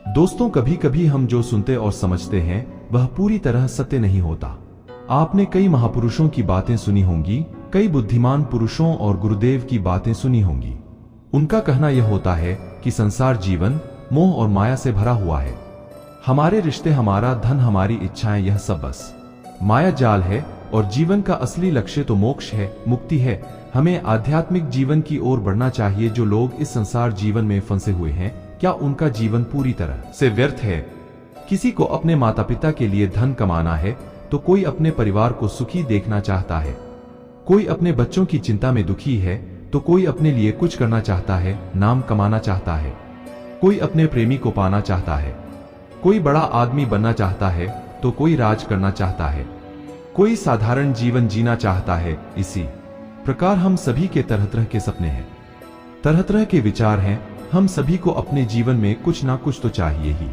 दोस्तों, कभी कभी हम जो सुनते और समझते हैं वह पूरी तरह सत्य नहीं होता। आपने कई महापुरुषों की बातें सुनी होंगी, कई बुद्धिमान पुरुषों और गुरुदेव की बातें सुनी होंगी। उनका कहना यह होता है कि संसार जीवन मोह और माया से भरा हुआ है। हमारे रिश्ते, हमारा धन, हमारी इच्छाएं, यह सब बस माया जाल है और जीवन का असली लक्ष्य तो मोक्ष है, मुक्ति है। हमें आध्यात्मिक जीवन की ओर बढ़ना चाहिए। जो लोग इस संसार जीवन में फंसे हुए हैं, क्या उनका जीवन पूरी तरह से व्यर्थ है? किसी को अपने माता पिता के लिए धन कमाना है तो कोई अपने परिवार को सुखी देखना चाहता है। कोई अपने बच्चों की चिंता में दुखी है तो कोई अपने लिए कुछ करना चाहता है, नाम कमाना चाहता है। कोई अपने प्रेमी को पाना चाहता है। कोई बड़ा आदमी बनना चाहता है तो कोई राज करना चाहता है। कोई साधारण जीवन जीना चाहता है। इसी प्रकार हम सभी के तरह तरह के सपने हैं, तरह तरह के विचार हैं। हम सभी को अपने जीवन में कुछ ना कुछ तो चाहिए ही।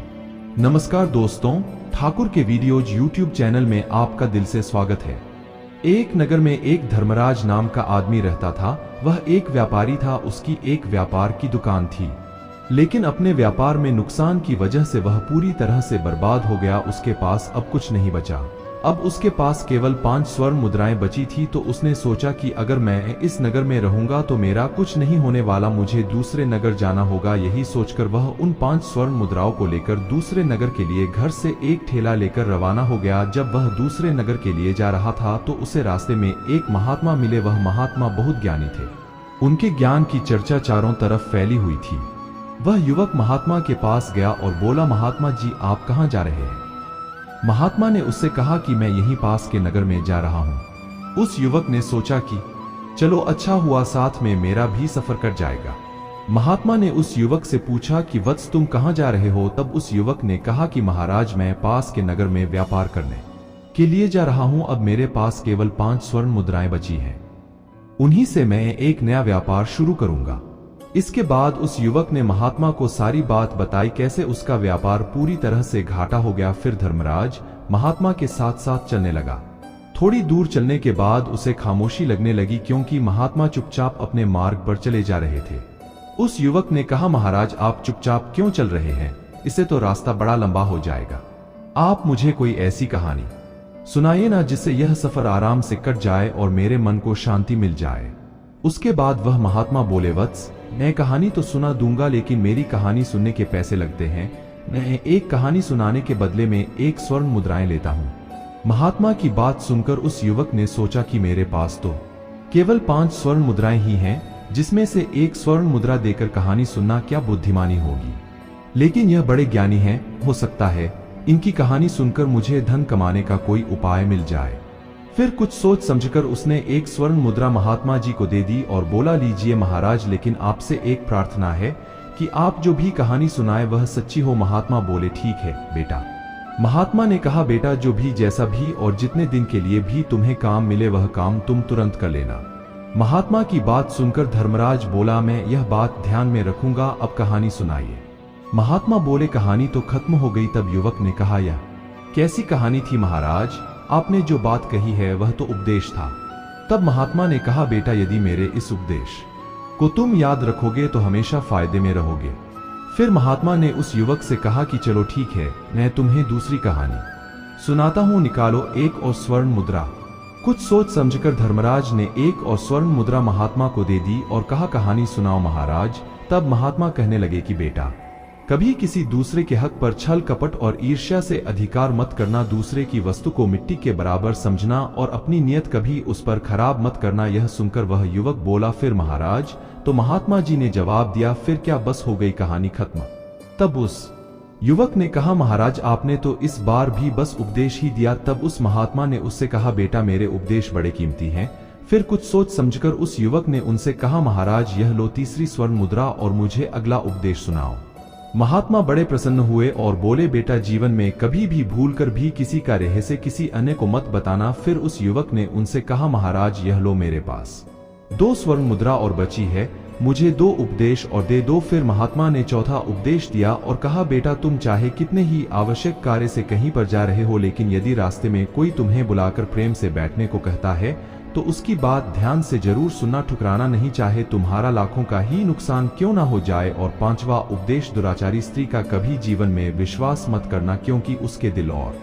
नमस्कार दोस्तों, ठाकुर के वीडियोज यूट्यूब चैनल में आपका दिल से स्वागत है। एक नगर में एक धर्मराज नाम का आदमी रहता था। वह एक व्यापारी था। उसकी एक व्यापार की दुकान थी, लेकिन अपने व्यापार में नुकसान की वजह से वह पूरी तरह से बर्बाद हो गया। उसके पास अब कुछ नहीं बचा। अब उसके पास केवल 5 स्वर्ण मुद्राएं बची थी। तो उसने सोचा कि अगर मैं इस नगर में रहूंगा तो मेरा कुछ नहीं होने वाला, मुझे दूसरे नगर जाना होगा। यही सोचकर वह उन 5 स्वर्ण मुद्राओं को लेकर दूसरे नगर के लिए घर से एक ठेला लेकर रवाना हो गया। जब वह दूसरे नगर के लिए जा रहा था तो उसे रास्ते में एक महात्मा मिले। वह महात्मा बहुत ज्ञानी थे। उनके ज्ञान की चर्चा चारों तरफ फैली हुई थी। वह युवक महात्मा के पास गया और बोला, महात्मा जी, आप कहाँ जा रहे हैं? महात्मा ने उससे कहा कि मैं यहीं पास के नगर में जा रहा हूं। उस युवक ने सोचा कि चलो अच्छा हुआ, साथ में मेरा भी सफर कट जाएगा। महात्मा ने उस युवक से पूछा कि वत्स, तुम कहाँ जा रहे हो? तब उस युवक ने कहा कि महाराज, मैं पास के नगर में व्यापार करने के लिए जा रहा हूं। अब मेरे पास केवल 5 स्वर्ण मुद्राएं बची हैं, उन्हीं से मैं एक नया व्यापार शुरू करूंगा। इसके बाद उस युवक ने महात्मा को सारी बात बताई, कैसे उसका व्यापार पूरी तरह से घाटा हो गया। फिर धर्मराज महात्मा के साथ साथ चलने लगा। थोड़ी दूर चलने के बाद उसे खामोशी लगने लगी, क्योंकि महात्मा चुपचाप अपने मार्ग पर चले जा रहे थे। उस युवक ने कहा, महाराज, आप चुपचाप क्यों चल रहे हैं? इससे तो रास्ता बड़ा लंबा हो जाएगा। आप मुझे कोई ऐसी कहानी सुनाइए ना जिससे यह सफर आराम से कट जाए और मेरे मन को शांति मिल जाए। उसके बाद वह महात्मा बोले, वत्स, मैं कहानी तो सुना दूंगा, लेकिन मेरी कहानी सुनने के पैसे लगते हैं। मैं एक कहानी सुनाने के बदले में 1 स्वर्ण मुद्राएं लेता हूँ। महात्मा की बात सुनकर उस युवक ने सोचा कि मेरे पास तो केवल 5 स्वर्ण मुद्राएं ही हैं, जिसमें से 1 स्वर्ण मुद्रा देकर कहानी सुनना क्या बुद्धिमानी होगी। लेकिन यह बड़े ज्ञानी हैं, हो सकता है इनकी कहानी सुनकर मुझे धन कमाने का कोई उपाय मिल जाए। फिर कुछ सोच समझकर उसने 1 स्वर्ण मुद्रा महात्मा जी को दे दी और बोला, लीजिए महाराज, लेकिन आपसे एक प्रार्थना है कि आप जो भी कहानी सुनाए वह सच्ची हो। महात्मा बोले, ठीक है बेटा। महात्मा ने कहा, बेटा, जो भी, जैसा भी और जितने दिन के लिए भी तुम्हें काम मिले वह काम तुम तुरंत कर लेना। महात्मा की बात सुनकर धर्मराज बोला, मैं यह बात ध्यान में रखूंगा। अब कहानी सुनाइए। महात्मा बोले, कहानी तो खत्म हो गई। तब युवक ने कहा, यह कैसी कहानी थी महाराज? आपने जो बात कही है वह तो उपदेश था। तब महात्मा ने कहा, बेटा, यदि मेरे इस उपदेश को तुम याद रखोगे तो हमेशा फायदे में रहोगे। फिर महात्मा ने उस युवक से कहा कि चलो ठीक है, मैं तुम्हें दूसरी कहानी सुनाता हूं, निकालो 1 और स्वर्ण मुद्रा। कुछ सोच समझकर धर्मराज ने 1 और स्वर्ण मुद्रा महात्मा को दे दी और कहा, कहानी सुनाओ महाराज। तब महात्मा कहने लगे कि बेटा, कभी किसी दूसरे के हक पर छल कपट और ईर्ष्या से अधिकार मत करना। दूसरे की वस्तु को मिट्टी के बराबर समझना और अपनी नियत कभी उस पर खराब मत करना। यह सुनकर वह युवक बोला, फिर महाराज? तो महात्मा जी ने जवाब दिया, फिर क्या, बस हो गई कहानी खत्म। तब उस युवक ने कहा, महाराज, आपने तो इस बार भी बस उपदेश ही दिया। तब उस महात्मा ने उससे कहा, बेटा, मेरे उपदेश बड़े कीमती हैं। फिर कुछ सोच समझकर उस युवक ने उनसे कहा, महाराज, यह लो तीसरी स्वर्ण मुद्रा और मुझे अगला उपदेश सुनाओ। महात्मा बड़े प्रसन्न हुए और बोले, बेटा, जीवन में कभी भी भूलकर भी किसी का रहस्य किसी अन्य को मत बताना। फिर उस युवक ने उनसे कहा, महाराज, यह लो मेरे पास 2 स्वर्ण मुद्रा और बची है, मुझे 2 उपदेश और दे दो। फिर महात्मा ने चौथा उपदेश दिया और कहा, बेटा, तुम चाहे कितने ही आवश्यक कार्य से कहीं पर जा रहे हो, लेकिन यदि रास्ते में कोई तुम्हें बुलाकर प्रेम से बैठने को कहता है तो उसकी बात ध्यान से जरूर सुनना, ठुकराना नहीं, चाहे तुम्हारा लाखों का ही नुकसान क्यों ना हो जाए। और पांचवा उपदेश, दुराचारी स्त्री का कभी जीवन में विश्वास मत करना, क्योंकि उसके दिल और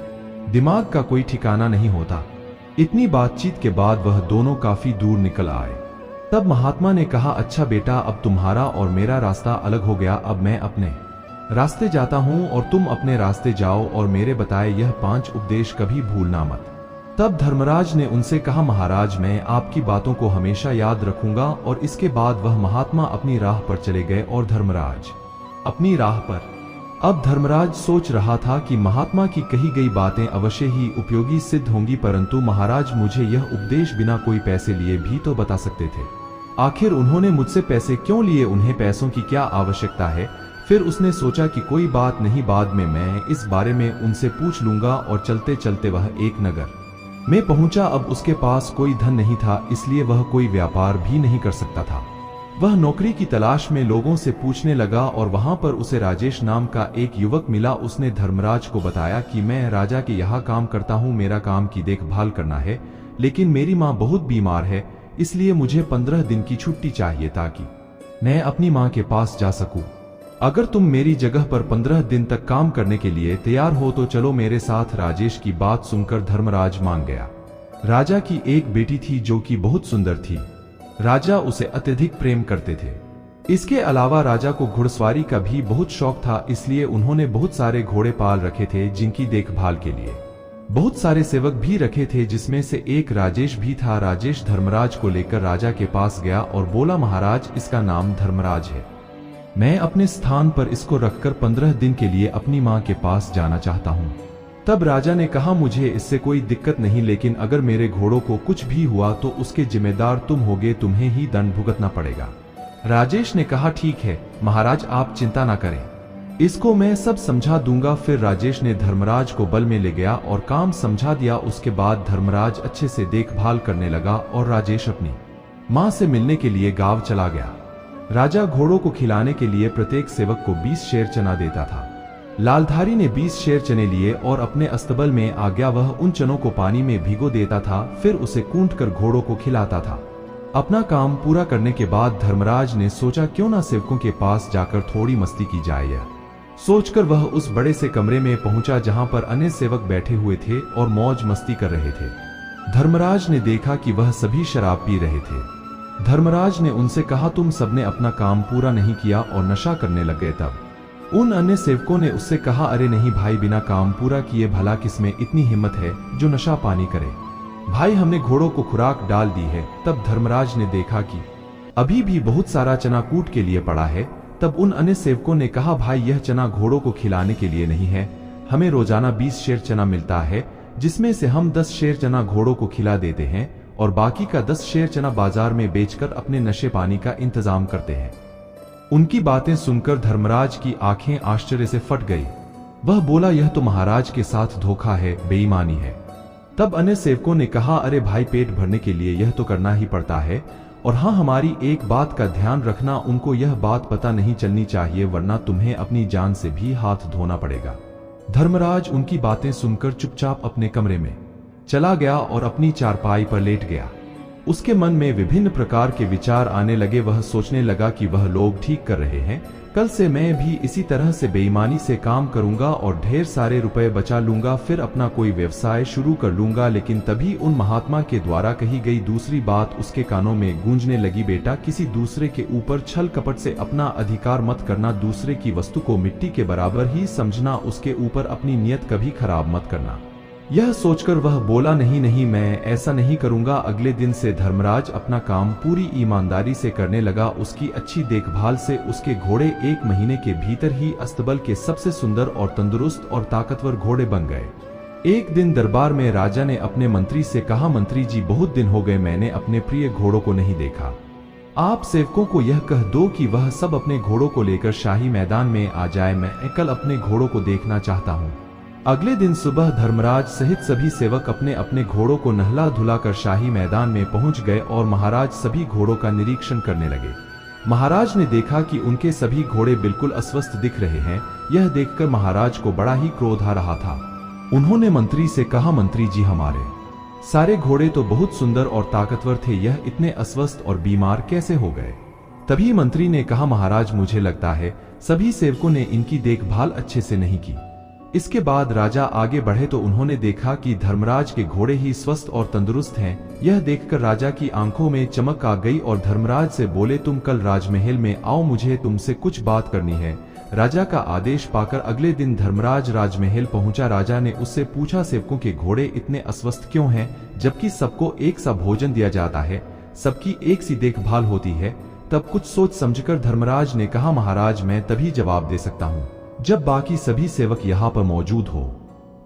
दिमाग का कोई ठिकाना नहीं होता। इतनी बातचीत के बाद वह दोनों काफी दूर निकल आए। तब महात्मा ने कहा, अच्छा बेटा, अब तुम्हारा और मेरा रास्ता अलग हो गया। अब मैं अपने रास्ते जाता हूँ और तुम अपने रास्ते जाओ, और मेरे बताए यह 5 उपदेश कभी भूलना मत। तब धर्मराज ने उनसे कहा, महाराज, मैं आपकी बातों को हमेशा याद रखूंगा। और इसके बाद वह महात्मा अपनी राह पर चले गए और धर्मराज अपनी राह पर। अब धर्मराज सोच रहा था कि महात्मा की कही गई बातें अवश्य ही उपयोगी सिद्ध होंगी, परंतु महाराज मुझे यह उपदेश बिना कोई पैसे लिए भी तो बता सकते थे। आखिर उन्होंने मुझसे पैसे क्यों लिए? उन्हें पैसों की क्या आवश्यकता है? फिर उसने सोचा कि कोई बात नहीं, बाद में मैं इस बारे में उनसे पूछ लूंगा। और चलते चलते वह एक नगर में पहुंचा। अब उसके पास कोई धन नहीं था, इसलिए वह कोई व्यापार भी नहीं कर सकता था। वह नौकरी की तलाश में लोगों से पूछने लगा और वहां पर उसे राजेश नाम का एक युवक मिला। उसने धर्मराज को बताया कि मैं राजा के यहाँ काम करता हूँ, मेरा काम की देखभाल करना है, लेकिन मेरी माँ बहुत बीमार है, इसलिए मुझे 15 दिन की छुट्टी चाहिए ताकि मैं अपनी माँ के पास जा सकूं। अगर तुम मेरी जगह पर 15 दिन तक काम करने के लिए तैयार हो तो चलो मेरे साथ। राजेश की बात सुनकर धर्मराज मान गया। राजा की एक बेटी थी जो कि बहुत सुंदर थी। राजा उसे अत्यधिक प्रेम करते थे। इसके अलावा राजा को घुड़सवारी का भी बहुत शौक था, इसलिए उन्होंने बहुत सारे घोड़े पाल रखे थे जिनकी देखभाल के लिए बहुत सारे सेवक भी रखे थे, जिसमें से एक राजेश भी था। राजेश धर्मराज को लेकर राजा के पास गया और बोला, महाराज, इसका नाम धर्मराज है, मैं अपने स्थान पर इसको रखकर 15 दिन के लिए अपनी माँ के पास जाना चाहता हूँ। तब राजा ने कहा, मुझे इससे कोई दिक्कत नहीं, लेकिन अगर मेरे घोड़ों को कुछ भी हुआ तो उसके जिम्मेदार तुम होगे, तुम्हें ही दंड भुगतना पड़ेगा। राजेश ने कहा, ठीक है महाराज, आप चिंता ना करें, इसको मैं सब समझा दूंगा। फिर राजेश ने धर्मराज को बल में ले गया और काम समझा दिया। उसके बाद धर्मराज अच्छे से देखभाल करने लगा और राजेश अपनी माँ से मिलने के लिए गांव चला गया। राजा घोड़ों को खिलाने के लिए प्रत्येक सेवक को 20 शेर चना देता था। लालधारी ने 20 शेर चने लिए और अपने अस्तबल में आ गया। वह उन चनों को पानी में भिगो देता था, फिर उसे कूट कर घोड़ों को खिलाता था। अपना काम पूरा करने के बाद धर्मराज ने सोचा, क्यों ना सेवकों के पास जाकर थोड़ी मस्ती की जाए। यह सोचकर वह उस बड़े से कमरे में पहुंचा जहां पर अन्य सेवक बैठे हुए थे और मौज मस्ती कर रहे थे। धर्मराज ने देखा कि वह सभी शराब पी रहे थे। धर्मराज ने उनसे कहा, तुम सबने अपना काम पूरा नहीं किया और नशा करने लग गए। तब उन अन्य सेवकों ने उससे कहा, अरे नहीं भाई, बिना काम पूरा किए भला किसमें इतनी हिम्मत है जो नशा पानी करे? भाई, हमने घोड़ों को खुराक डाल दी है। तब धर्मराज ने देखा कि अभी भी बहुत सारा चना कूट के लिए पड़ा है। तब उन अन्य सेवकों ने कहा, भाई, यह चना घोड़ों को खिलाने के लिए नहीं है, हमें रोजाना 20 शेर चना मिलता है, जिसमें से हम 10 शेर चना घोड़ों को खिला देते हैं और बाकी का 10 शेर चना बाजार में बेचकर अपने नशे पानी का इंतजाम करते हैं। उनकी बातें सुनकर धर्मराज की आंखें आश्चर्य से फट गई। वह बोला, यह तो महाराज के साथ धोखा है, बेईमानी है। तब अन्य सेवकों ने कहा, अरे भाई, पेट भरने के लिए यह तो करना ही पड़ता है, और हाँ, हमारी एक बात का ध्यान रखना, उनको यह बात पता नहीं चलनी चाहिए, वरना तुम्हें अपनी जान से भी हाथ धोना पड़ेगा। धर्मराज उनकी बातें सुनकर चुपचाप अपने कमरे में चला गया और अपनी चारपाई पर लेट गया। उसके मन में विभिन्न प्रकार के विचार आने लगे। वह सोचने लगा कि वह लोग ठीक कर रहे हैं, कल से मैं भी इसी तरह से बेईमानी से काम करूंगा और ढेर सारे रुपए बचा लूंगा, फिर अपना कोई व्यवसाय शुरू कर लूंगा। लेकिन तभी उन महात्मा के द्वारा कही गई दूसरी बात उसके कानों में गूंजने लगी, बेटा, किसी दूसरे के ऊपर छल कपट से अपना अधिकार मत करना, दूसरे की वस्तु को मिट्टी के बराबर ही समझना, उसके ऊपर अपनी नियत कभी खराब मत करना। यह सोचकर वह बोला, नहीं नहीं, मैं ऐसा नहीं करूंगा। अगले दिन से धर्मराज अपना काम पूरी ईमानदारी से करने लगा। उसकी अच्छी देखभाल से उसके घोड़े 1 महीने के भीतर ही अस्तबल के सबसे सुंदर और तंदुरुस्त और ताकतवर घोड़े बन गए। एक दिन दरबार में राजा ने अपने मंत्री से कहा, मंत्री जी, बहुत दिन हो गए मैंने अपने प्रिय घोड़ों को नहीं देखा। आप सेवकों को यह कह दो कि वह सब अपने घोड़ों को लेकर शाही मैदान में आ जाए, मैं कल अपने घोड़ों को देखना चाहता हूँ। अगले दिन सुबह धर्मराज सहित सभी सेवक अपने अपने घोड़ों को नहला धुलाकर शाही मैदान में पहुंच गए और महाराज सभी घोड़ों का निरीक्षण करने लगे। महाराज ने देखा कि उनके सभी घोड़े बिल्कुल अस्वस्थ दिख रहे हैं। यह देखकर महाराज को बड़ा ही क्रोध आ रहा था। उन्होंने मंत्री से कहा, मंत्री जी, हमारे सारे घोड़े तो बहुत सुंदर और ताकतवर थे, यह इतने अस्वस्थ और बीमार कैसे हो गए? तभी मंत्री ने कहा, महाराज मुझे लगता है सभी सेवकों ने इनकी देखभाल अच्छे से नहीं की। इसके बाद राजा आगे बढ़े तो उन्होंने देखा कि धर्मराज के घोड़े ही स्वस्थ और तंदुरुस्त हैं। यह देखकर राजा की आंखों में चमक आ गई और धर्मराज से बोले, तुम कल राजमहल में आओ, मुझे तुमसे कुछ बात करनी है। राजा का आदेश पाकर अगले दिन धर्मराज राजमहल पहुंचा। राजा ने उससे पूछा, सेवकों के घोड़े इतने अस्वस्थ क्यों हैं, जबकि सबको एक सा भोजन दिया जाता है, सबकी एक सी देखभाल होती है? तब कुछ सोच समझकर धर्मराज ने कहा, महाराज मैं तभी जवाब दे सकता हूँ जब बाकी सभी सेवक यहाँ पर मौजूद हो।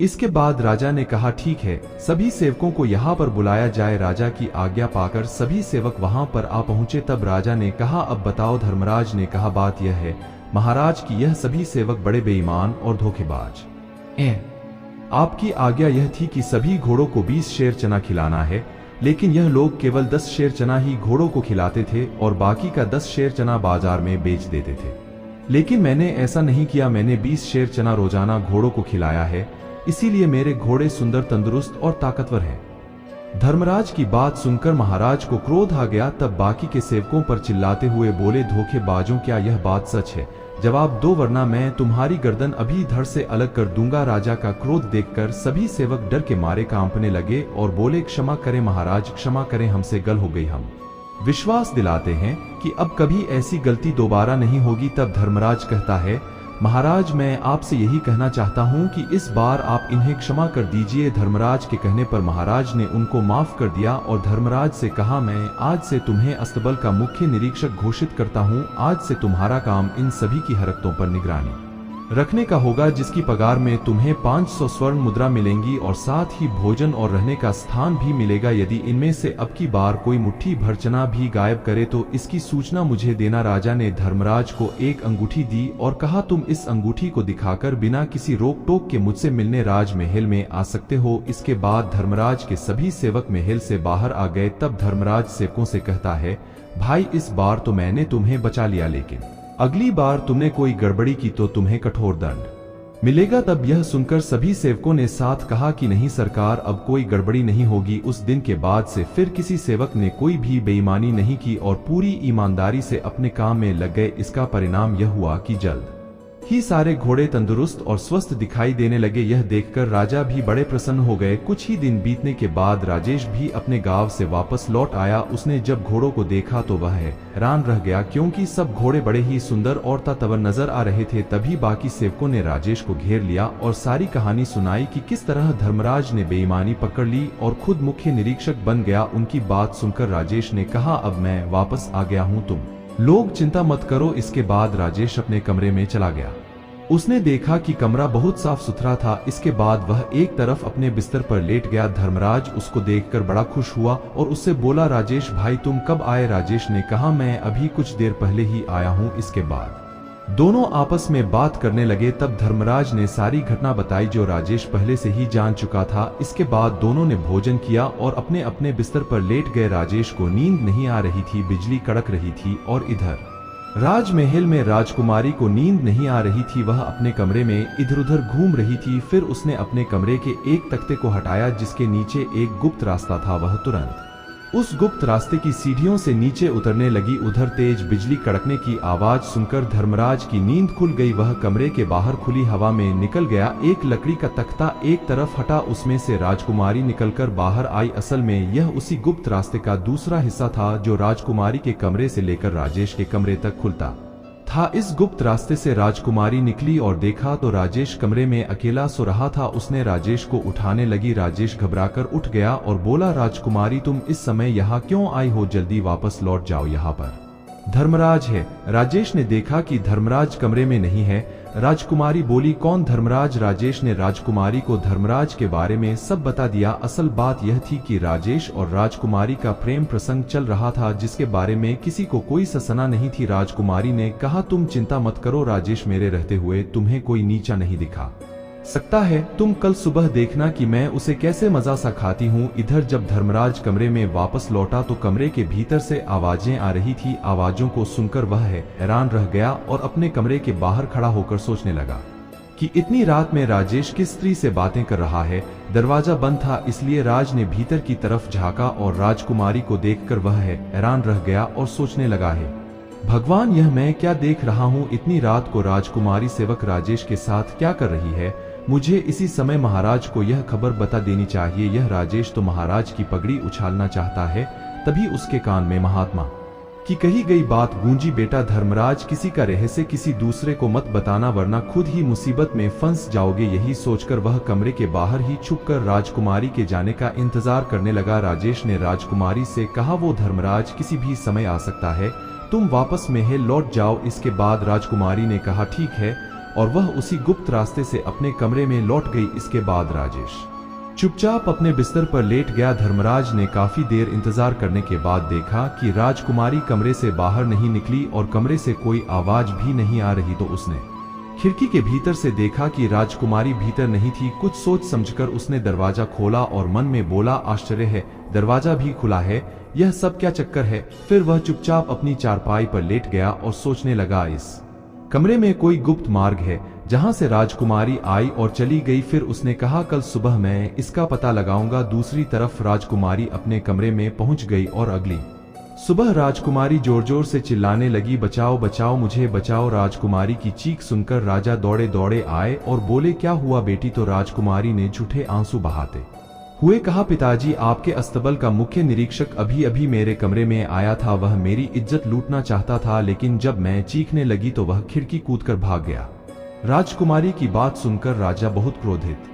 इसके बाद राजा ने कहा, ठीक है, सभी सेवकों को यहाँ पर बुलाया जाए। राजा की आज्ञा पाकर सभी सेवक वहाँ पर आ पहुँचे। तब राजा ने कहा, अब बताओ। धर्मराज ने कहा, बात यह है महाराज कि यह सभी सेवक बड़े बेईमान और धोखेबाज हैं। आपकी आज्ञा यह थी कि सभी घोड़ों को 20 शेर चना खिलाना है, लेकिन यह लोग केवल 10 शेर चना ही घोड़ों को खिलाते थे और बाकी का 10 शेर चना बाजार में बेच देते थे। लेकिन मैंने ऐसा नहीं किया, मैंने 20 शेर चना रोजाना घोड़ों को खिलाया है, इसीलिए मेरे घोड़े सुंदर, तंदुरुस्त और ताकतवर हैं। धर्मराज की बात सुनकर महाराज को क्रोध आ गया। तब बाकी के सेवकों पर चिल्लाते हुए बोले, धोखेबाजों, क्या यह बात सच है? जवाब दो, वरना मैं तुम्हारी गर्दन अभी धड़ से अलग कर दूंगा। राजा का क्रोध देखकर सभी सेवक डर के मारे कांपने लगे और बोले, क्षमा करें महाराज, क्षमा करें, हमसे गल हो गई, हम विश्वास दिलाते हैं कि अब कभी ऐसी गलती दोबारा नहीं होगी। तब धर्मराज कहता है, महाराज मैं आपसे यही कहना चाहता हूं कि इस बार आप इन्हें क्षमा कर दीजिए। धर्मराज के कहने पर महाराज ने उनको माफ कर दिया और धर्मराज से कहा, मैं आज से तुम्हें अस्तबल का मुख्य निरीक्षक घोषित करता हूं। आज से तुम्हारा काम इन सभी की हरकतों पर निगरानी रखने का होगा, जिसकी पगार में तुम्हें 500 स्वर्ण मुद्रा मिलेंगी और साथ ही भोजन और रहने का स्थान भी मिलेगा। यदि इनमें से अब की बार कोई मुट्ठी भर चना भी गायब करे तो इसकी सूचना मुझे देना। राजा ने धर्मराज को एक अंगूठी दी और कहा, तुम इस अंगूठी को दिखाकर बिना किसी रोक टोक के मुझसे मिलने राजमहल में आ सकते हो। इसके बाद धर्मराज के सभी सेवक महल से बाहर आ गए। तब धर्मराज सेवकों से कहता है, भाई इस बार तो मैंने तुम्हें बचा लिया, लेकिन अगली बार तुमने कोई गड़बड़ी की तो तुम्हें कठोर दंड मिलेगा। तब यह सुनकर सभी सेवकों ने साथ कहा कि नहीं सरकार, अब कोई गड़बड़ी नहीं होगी। उस दिन के बाद से फिर किसी सेवक ने कोई भी बेईमानी नहीं की और पूरी ईमानदारी से अपने काम में लग गए। इसका परिणाम यह हुआ कि जल्द ही सारे घोड़े तंदुरुस्त और स्वस्थ दिखाई देने लगे। यह देखकर राजा भी बड़े प्रसन्न हो गए। कुछ ही दिन बीतने के बाद राजेश भी अपने गांव से वापस लौट आया। उसने जब घोड़ों को देखा तो वह हैरान रह गया, क्योंकि सब घोड़े बड़े ही सुंदर और ताकतवर नजर आ रहे थे। तभी बाकी सेवकों ने राजेश को घेर लिया और सारी कहानी सुनाई कि किस तरह धर्मराज ने बेईमानी पकड़ ली और खुद मुख्य निरीक्षक बन गया। उनकी बात सुनकर राजेश ने कहा, अब मैं वापस आ गया हूँ, तुम लोग चिंता मत करो। इसके बाद राजेश अपने कमरे में चला गया। उसने देखा कि कमरा बहुत साफ सुथरा था। इसके बाद वह एक तरफ अपने बिस्तर पर लेट गया। धर्मराज उसको देखकर बड़ा खुश हुआ और उससे बोला, राजेश भाई तुम कब आए? राजेश ने कहा, मैं अभी कुछ देर पहले ही आया हूँ। इसके बाद दोनों आपस में बात करने लगे। तब धर्मराज ने सारी घटना बताई जो राजेश पहले से ही जान चुका था। इसके बाद दोनों ने भोजन किया और अपने अपने बिस्तर पर लेट गए। राजेश को नींद नहीं आ रही थी, बिजली कड़क रही थी और इधर राजमहल में राजकुमारी को नींद नहीं आ रही थी। वह अपने कमरे में इधर उधर घूम रही थी। फिर उसने अपने कमरे के एक तख्ते को हटाया जिसके नीचे एक गुप्त रास्ता था। वह तुरंत उस गुप्त रास्ते की सीढ़ियों से नीचे उतरने लगी। उधर तेज बिजली कड़कने की आवाज सुनकर धर्मराज की नींद खुल गई। वह कमरे के बाहर खुली हवा में निकल गया। एक लकड़ी का तख्ता एक तरफ हटा, उसमें से राजकुमारी निकलकर बाहर आई। असल में यह उसी गुप्त रास्ते का दूसरा हिस्सा था जो राजकुमारी के कमरे से लेकर राजेश के कमरे तक खुलता था। इस गुप्त रास्ते से राजकुमारी निकली और देखा तो राजेश कमरे में अकेला सो रहा था। उसने राजेश को उठाने लगी। राजेश घबराकर उठ गया और बोला, राजकुमारी तुम इस समय यहाँ क्यों आई हो? जल्दी वापस लौट जाओ, यहाँ पर धर्मराज है। राजेश ने देखा कि धर्मराज कमरे में नहीं है। राजकुमारी बोली, कौन धर्मराज? राजेश ने राजकुमारी को धर्मराज के बारे में सब बता दिया। असल बात यह थी कि राजेश और राजकुमारी का प्रेम प्रसंग चल रहा था जिसके बारे में किसी को कोई ससना नहीं थी। राजकुमारी ने कहा, तुम चिंता मत करो राजेश, मेरे रहते हुए तुम्हें कोई नीचा नहीं दिखा सकता है। तुम कल सुबह देखना कि मैं उसे कैसे मजा सा खाती हूँ। इधर जब धर्मराज कमरे में वापस लौटा तो कमरे के भीतर से आवाजें आ रही थी। आवाजों को सुनकर वह हैरान रह गया और अपने कमरे के बाहर खड़ा होकर सोचने लगा। कि इतनी रात में राजेश किस स्त्री से बातें कर रहा है। दरवाजा बंद था, इसलिए राज ने भीतर की तरफ झांका और राजकुमारी को देखकर वह हैरान रह गया और सोचने लगा है, भगवान, यह मैं क्या देख रहा हूँ। इतनी रात को राजकुमारी सेवक राजेश के साथ क्या कर रही है। मुझे इसी समय महाराज को यह खबर बता देनी चाहिए। यह राजेश तो महाराज की पगड़ी उछालना चाहता है। तभी उसके कान में महात्मा की कही गई बात गूंजी, बेटा धर्मराज, किसी का रहस्य किसी दूसरे को मत बताना, वरना खुद ही मुसीबत में फंस जाओगे। यही सोचकर वह कमरे के बाहर ही छुपकर राजकुमारी के जाने का इंतजार करने लगा। राजेश ने राजकुमारी से कहा, वो धर्मराज किसी भी समय आ सकता है, तुम वापस महल लौट जाओ। इसके बाद राजकुमारी ने कहा, ठीक है, और वह उसी गुप्त रास्ते से अपने कमरे में लौट गई। इसके बाद राजेश चुपचाप अपने बिस्तर पर लेट गया। धर्मराज ने काफी देर इंतजार करने के बाद देखा कि राजकुमारी कमरे से बाहर नहीं निकली और कमरे से कोई आवाज भी नहीं आ रही, तो उसने खिड़की के भीतर से देखा कि राजकुमारी भीतर नहीं थी। कुछ सोच समझकर उसने दरवाजा खोला और मन में बोला, आश्चर्य है, दरवाजा भी खुला है, यह सब क्या चक्कर है। फिर वह चुपचाप अपनी चारपाई पर लेट गया और सोचने लगा, इस कमरे में कोई गुप्त मार्ग है जहां से राजकुमारी आई और चली गई। फिर उसने कहा, कल सुबह मैं इसका पता लगाऊंगा। दूसरी तरफ राजकुमारी अपने कमरे में पहुंच गई और अगली सुबह राजकुमारी जोर जोर से चिल्लाने लगी, बचाओ बचाओ, मुझे बचाओ। राजकुमारी की चीख सुनकर राजा दौड़े दौड़े आए और बोले, क्या हुआ बेटी। तो राजकुमारी ने झूठे आंसू बहाते हुए कहा, पिताजी, आपके अस्तबल का मुख्य निरीक्षक अभी अभी मेरे कमरे में आया था। वह मेरी इज्जत लूटना चाहता था, लेकिन जब मैं चीखने लगी तो वह खिड़की कूदकर भाग गया। राजकुमारी की बात सुनकर राजा बहुत क्रोधित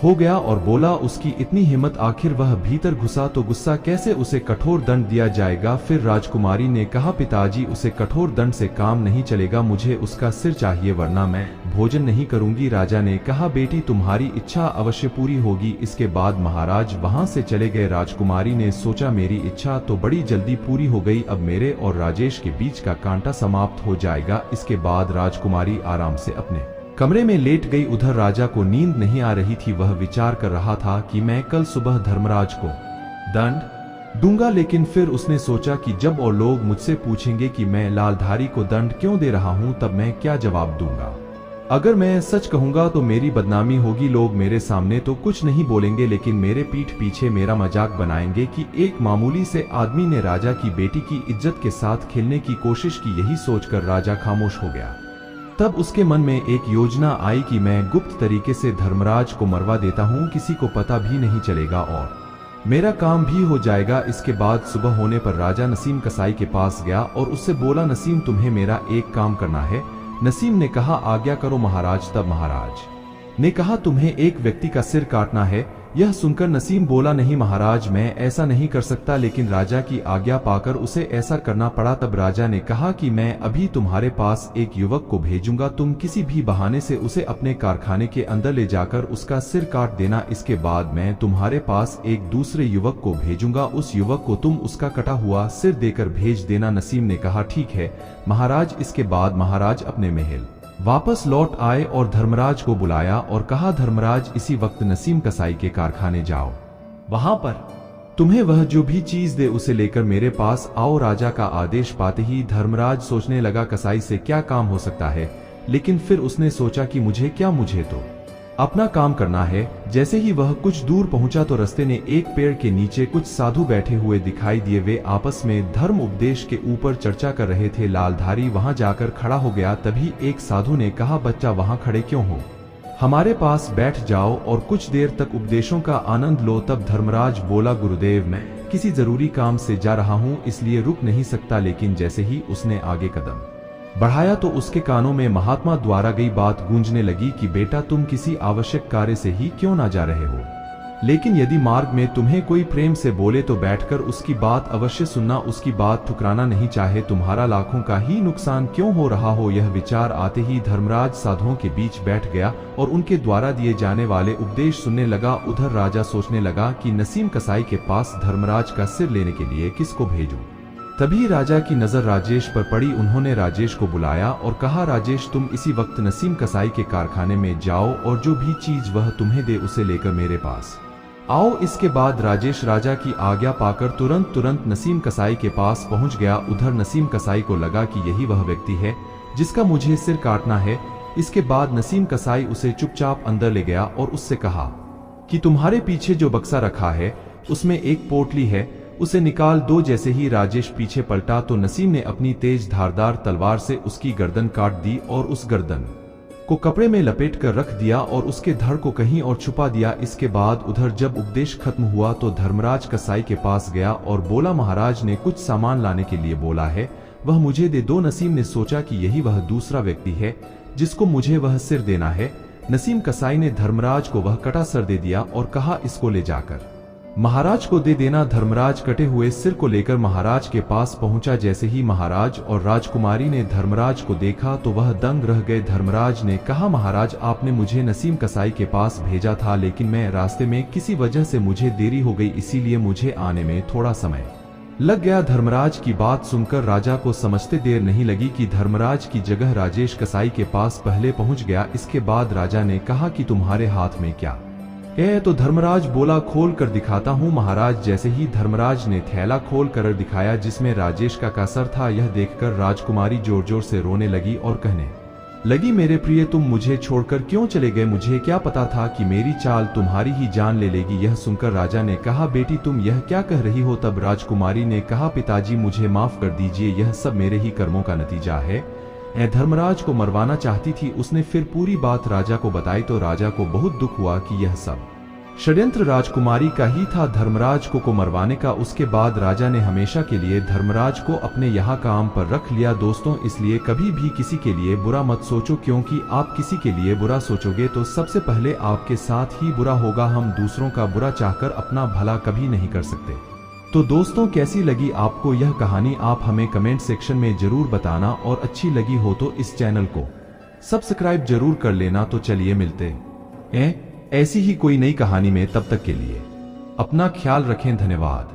हो गया और बोला, उसकी इतनी हिम्मत, आखिर वह भीतर घुसा तो गुस्सा कैसे, उसे कठोर दंड दिया जाएगा। फिर राजकुमारी ने कहा, पिताजी, उसे कठोर दंड से काम नहीं चलेगा, मुझे उसका सिर चाहिए, वरना मैं भोजन नहीं करूंगी। राजा ने कहा, बेटी, तुम्हारी इच्छा अवश्य पूरी होगी। इसके बाद महाराज वहां से चले गए। राजकुमारी ने सोचा, मेरी इच्छा तो बड़ी जल्दी पूरी हो गई, अब मेरे और राजेश के बीच का कांटा समाप्त हो जाएगा। इसके बाद राजकुमारी आराम से अपने कमरे में लेट गई। उधर राजा को नींद नहीं आ रही थी। वह विचार कर रहा था कि मैं कल सुबह धर्मराज को दंड दूंगा, लेकिन फिर उसने सोचा कि जब और लोग मुझसे पूछेंगे कि मैं लालधारी को दंड क्यों दे रहा हूं, तब मैं क्या जवाब दूंगा। अगर मैं सच कहूंगा तो मेरी बदनामी होगी। लोग मेरे सामने तो कुछ नहीं बोलेंगे, लेकिन मेरे पीठ पीछे मेरा मजाक बनाएंगे कि एक मामूली से आदमी ने राजा की बेटी की इज्जत के साथ खेलने की कोशिश की। यही सोचकर राजा खामोश हो गया। तब उसके मन में एक योजना आई कि मैं गुप्त तरीके से धर्मराज को मरवा देता हूं, किसी को पता भी नहीं चलेगा और मेरा काम भी हो जाएगा। इसके बाद सुबह होने पर राजा नसीम कसाई के पास गया और उससे बोला, नसीम, तुम्हें मेरा एक काम करना है। नसीम ने कहा, आज्ञा करो महाराज। तब महाराज ने कहा, तुम्हें एक व्यक्ति का सिर काटना है। यह सुनकर नसीम बोला, नहीं महाराज, मैं ऐसा नहीं कर सकता, लेकिन राजा की आज्ञा पाकर उसे ऐसा करना पड़ा। तब राजा ने कहा कि मैं अभी तुम्हारे पास एक युवक को भेजूंगा, तुम किसी भी बहाने से उसे अपने कारखाने के अंदर ले जाकर उसका सिर काट देना। इसके बाद मैं तुम्हारे पास एक दूसरे युवक को भेजूंगा, उस युवक को तुम उसका कटा हुआ सिर देकर भेज देना। नसीम ने कहा, ठीक है महाराज। इसके बाद महाराज अपने महल वापस लौट आए और धर्मराज को बुलाया और कहा, धर्मराज, इसी वक्त नसीम कसाई के कारखाने जाओ, वहां पर तुम्हें वह जो भी चीज दे उसे लेकर मेरे पास आओ। राजा का आदेश पाते ही धर्मराज सोचने लगा, कसाई से क्या काम हो सकता है, लेकिन फिर उसने सोचा कि मुझे तो अपना काम करना है। जैसे ही वह कुछ दूर पहुंचा तो रास्ते ने एक पेड़ के नीचे कुछ साधु बैठे हुए दिखाई दिए। वे आपस में धर्म उपदेश के ऊपर चर्चा कर रहे थे। लालधारी वहां जाकर खड़ा हो गया। तभी एक साधु ने कहा, बच्चा वहां खड़े क्यों हो, हमारे पास बैठ जाओ और कुछ देर तक उपदेशों का आनंद लो। तब धर्मराज बोला, गुरुदेव, मैं किसी जरूरी काम से जा रहा हूं, इसलिए रुक नहीं सकता। लेकिन जैसे ही उसने आगे कदम बढ़ाया तो उसके कानों में महात्मा द्वारा गई बात गूंजने लगी कि बेटा, तुम किसी आवश्यक कार्य से ही क्यों ना जा रहे हो, लेकिन यदि मार्ग में तुम्हें कोई प्रेम से बोले तो बैठकर उसकी बात अवश्य सुनना, उसकी बात ठुकराना नहीं, चाहे तुम्हारा लाखों का ही नुकसान क्यों हो रहा हो। यह विचार आते ही धर्मराज साधुओं के बीच बैठ गया और उनके द्वारा दिए जाने वाले उपदेश सुनने लगा। उधर राजा सोचने लगा कि नसीम कसाई के पास धर्मराज का सिर लेने के लिए किसको भेजूं। तभी राजा की नजर राजेश पर पड़ी। उन्होंने राजेश को बुलाया और कहा, राजेश, तुम इसी वक्त नसीम कसाई के कारखाने में जाओ और जो भी चीज वह तुम्हें दे उसे लेकर मेरे पास आओ। इसके बाद राजेश राजा की आज्ञा पाकर तुरंत नसीम कसाई के पास पहुंच गया। उधर नसीम कसाई को लगा कि यही वह व्यक्ति है जिसका मुझे सिर काटना है। इसके बाद नसीम कसाई उसे चुपचाप अंदर ले गया और उससे कहा कि तुम्हारे पीछे जो बक्सा रखा है उसमें एक पोटली है, उसे निकाल दो। जैसे ही राजेश पीछे पलटा तो नसीम ने अपनी तेज धारदार तलवार से उसकी गर्दन काट दी और उस गर्दन को कपड़े में लपेट कर रख दिया और उसके धड़ को कहीं और छुपा दिया। इसके बाद उधर जब उपदेश खत्म हुआ तो धर्मराज कसाई के पास गया और बोला, महाराज ने कुछ सामान लाने के लिए बोला है, वह मुझे दे दो। नसीम ने सोचा कि यही वह दूसरा व्यक्ति है जिसको मुझे वह सिर देना है। नसीम कसाई ने धर्मराज को वह कटा सर दे दिया और कहा, इसको ले जाकर महाराज को दे देना। धर्मराज कटे हुए सिर को लेकर महाराज के पास पहुंचा। जैसे ही महाराज और राजकुमारी ने धर्मराज को देखा तो वह दंग रह गए। धर्मराज ने कहा, महाराज आपने मुझे नसीम कसाई के पास भेजा था, लेकिन मैं रास्ते में किसी वजह से मुझे देरी हो गई, इसीलिए मुझे आने में थोड़ा समय लग गया। धर्मराज की बात सुनकर राजा को समझते देर नहीं लगी कि धर्मराज की जगह राजेश कसाई के पास पहले पहुंच गया। इसके बाद राजा ने कहा कि तुम्हारे हाथ में क्या है? तो धर्मराज बोला, खोल कर दिखाता हूँ महाराज। जैसे ही धर्मराज ने थैला खोल कर दिखाया जिसमें राजेश का सर था, यह देखकर राजकुमारी जोर जोर से रोने लगी और कहने लगी, मेरे प्रिय तुम मुझे छोड़कर क्यों चले गए? मुझे क्या पता था कि मेरी चाल तुम्हारी ही जान ले लेगी। यह सुनकर राजा ने कहा, बेटी तुम यह क्या कह रही हो? तब राजकुमारी ने कहा, पिताजी मुझे माफ कर दीजिए, यह सब मेरे ही कर्मों का नतीजा है। धर्मराज को मरवाना चाहती थी। उसने फिर पूरी बात राजा को बताई तो राजा को बहुत दुख हुआ कि यह सब षड्यंत्र राजकुमारी का ही था धर्मराज को मरवाने का। उसके बाद राजा ने हमेशा के लिए धर्मराज को अपने यहाँ काम पर रख लिया। दोस्तों, इसलिए कभी भी किसी के लिए बुरा मत सोचो, क्योंकि आप किसी के लिए बुरा सोचोगे तो सबसे पहले आपके साथ ही बुरा होगा। हम दूसरों का बुरा चाहकर अपना भला कभी नहीं कर सकते। तो दोस्तों, कैसी लगी आपको यह कहानी? आप हमें कमेंट सेक्शन में जरूर बताना और अच्छी लगी हो तो इस चैनल को सब्सक्राइब जरूर कर लेना। तो चलिए मिलते हैं ऐसी ही कोई नई कहानी में, तब तक के लिए अपना ख्याल रखें। धन्यवाद।